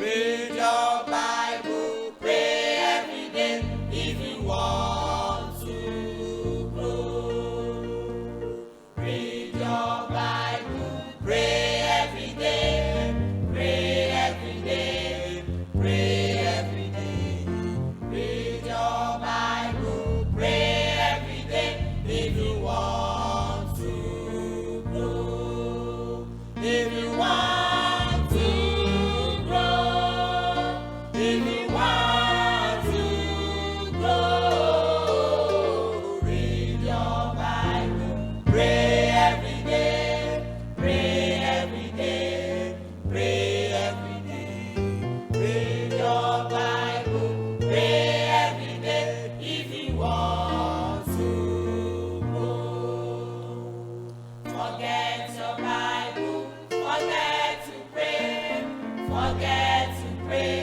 Read your Bible, pray every day if you want to grow. Read your Bible, pray every day, pray every day, pray every day. Read your Bible, pray every day if you want to grow. If you want to grow, if you want to grow, read your Bible, pray every day, pray every day, pray every day. Read your Bible, pray every day if you want to grow. Forget your Bible, forget to pray, forget to pray.